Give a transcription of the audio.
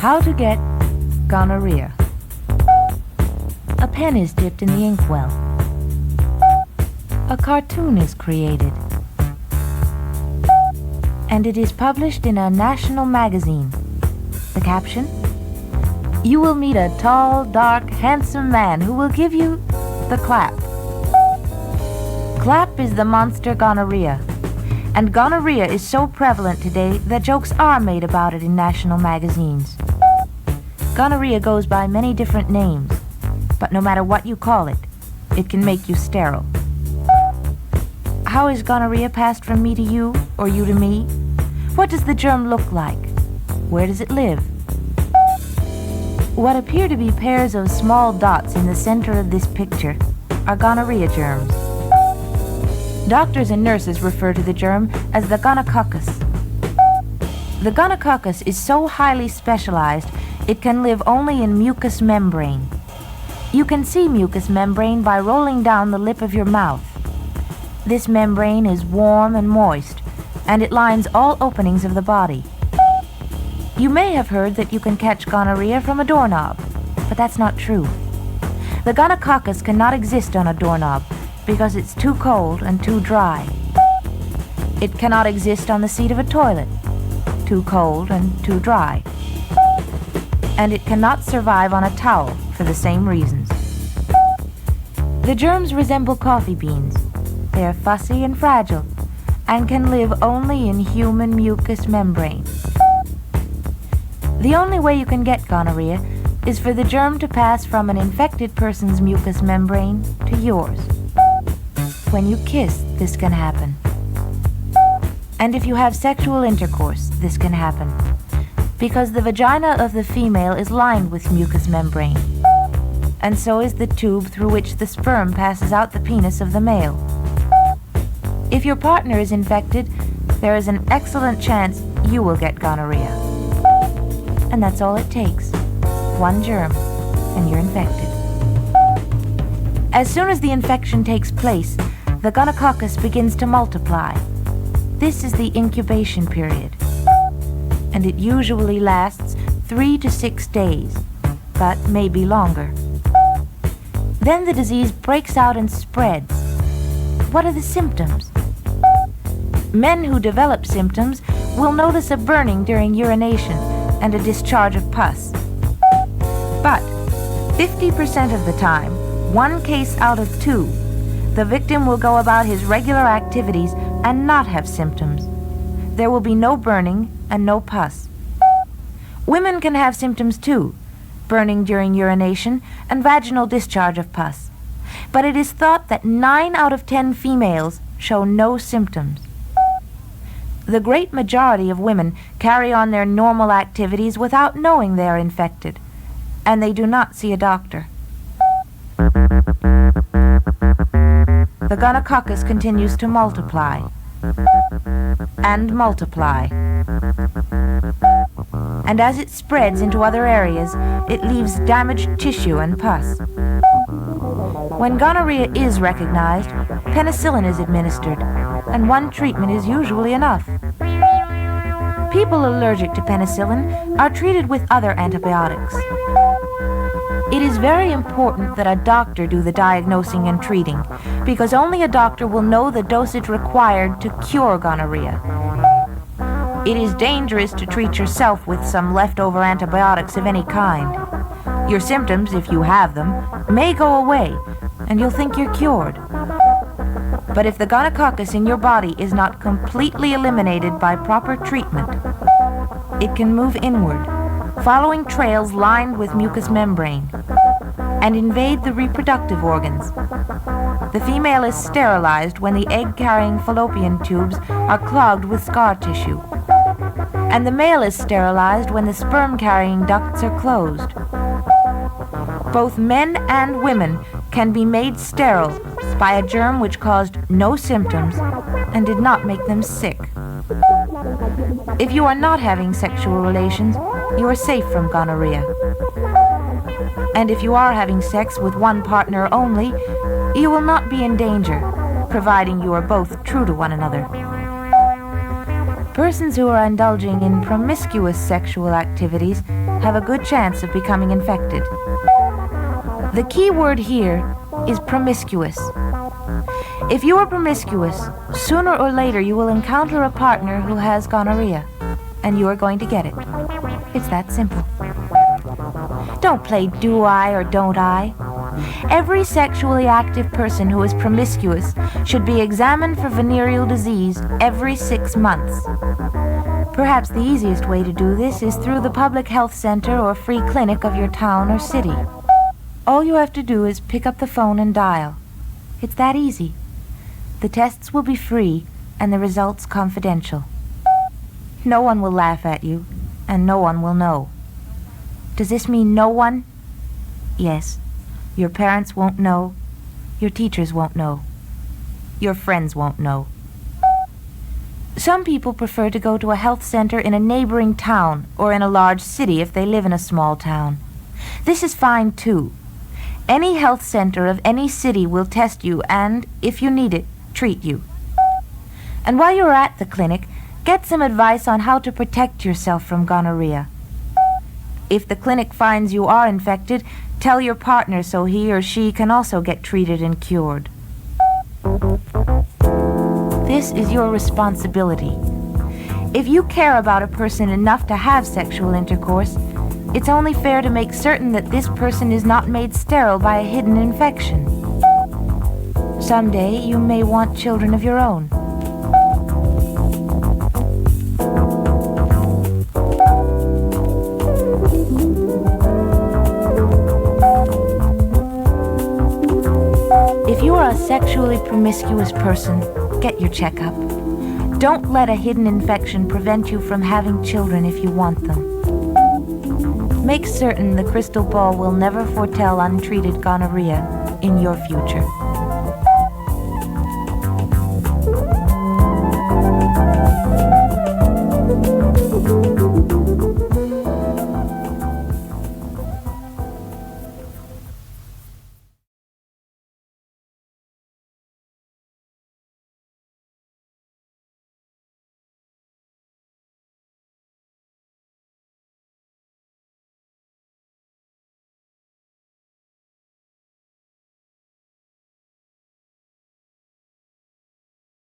How to get gonorrhea. A pen is dipped in the inkwell. A cartoon is created. And it is published in a national magazine. The caption? You will meet a tall, dark, handsome man who will give you the clap. Clap is the monster gonorrhea. And gonorrhea is so prevalent today that jokes are made about it in national magazines. Gonorrhea goes by many different names, but no matter what you call it, it can make you sterile. How is gonorrhea passed from me to you, or you to me? What does the germ look like? Where does it live? What appear to be pairs of small dots in the center of this picture are gonorrhea germs. Doctors and nurses refer to the germ as the gonococcus. The gonococcus is so highly specialized it can live only in mucous membrane. You can see mucous membrane by rolling down the lip of your mouth. This membrane is warm and moist, and it lines all openings of the body. You may have heard that you can catch gonorrhea from a doorknob, but that's not true. The gonococcus cannot exist on a doorknob because it's too cold and too dry. It cannot exist on the seat of a toilet, too cold and too dry. And it cannot survive on a towel for the same reasons. The germs resemble coffee beans. They are fussy and fragile and can live only in human mucous membrane. The only way you can get gonorrhea is for the germ to pass from an infected person's mucous membrane to yours. When you kiss, this can happen. And if you have sexual intercourse, this can happen, because the vagina of the female is lined with mucous membrane, and so is the tube through which the sperm passes out the penis of the male. If your partner is infected, there is an excellent chance you will get gonorrhea. And that's all it takes. One germ, and you're infected. As soon as the infection takes place, the gonococcus begins to multiply. This is the incubation period, and it usually lasts 3 to 6 days, but may be longer. Then the disease breaks out and spreads. What are the symptoms? Men who develop symptoms will notice a burning during urination and a discharge of pus. But 50% of the time, 1 case out of 2, the victim will go about his regular activities and not have symptoms. There will be no burning and no pus. Women can have symptoms too, burning during urination and vaginal discharge of pus. But it is thought that 9 out of 10 females show no symptoms. The great majority of women carry on their normal activities without knowing they are infected, and they do not see a doctor. The gonococcus continues to multiply and multiply. And as it spreads into other areas, it leaves damaged tissue and pus. When gonorrhea is recognized, penicillin is administered, and 1 treatment is usually enough. People allergic to penicillin are treated with other antibiotics. It is very important that a doctor do the diagnosing and treating, because only a doctor will know the dosage required to cure gonorrhea. It is dangerous to treat yourself with some leftover antibiotics of any kind. Your symptoms, if you have them, may go away, and you'll think you're cured. But if the gonococcus in your body is not completely eliminated by proper treatment, it can move inward, following trails lined with mucous membrane, and invade the reproductive organs. The female is sterilized when the egg-carrying fallopian tubes are clogged with scar tissue, and the male is sterilized when the sperm-carrying ducts are closed. Both men and women can be made sterile by a germ which caused no symptoms and did not make them sick. If you are not having sexual relations, you are safe from gonorrhea. And if you are having sex with one partner only, you will not be in danger, providing you are both true to one another. Persons who are indulging in promiscuous sexual activities have a good chance of becoming infected. The key word here is promiscuous. If you are promiscuous, sooner or later you will encounter a partner who has gonorrhea, and you are going to get it. It's that simple. Don't play do I or don't I. Every sexually active person who is promiscuous should be examined for venereal disease every 6 months. Perhaps the easiest way to do this is through the public health center or free clinic of your town or city. All you have to do is pick up the phone and dial. It's that easy. The tests will be free and the results confidential. No one will laugh at you, and no one will know. Does this mean no one? Yes. Your parents won't know. Your teachers won't know. Your friends won't know. Some people prefer to go to a health center in a neighboring town or in a large city if they live in a small town. This is fine too. Any health center of any city will test you and, if you need it, treat you. And while you're at the clinic, get some advice on how to protect yourself from gonorrhea. If the clinic finds you are infected, tell your partner so he or she can also get treated and cured. This is your responsibility. If you care about a person enough to have sexual intercourse, it's only fair to make certain that this person is not made sterile by a hidden infection. Someday you may want children of your own. If you are a sexually promiscuous person, get your checkup. Don't let a hidden infection prevent you from having children if you want them. Make certain the crystal ball will never foretell untreated gonorrhea in your future.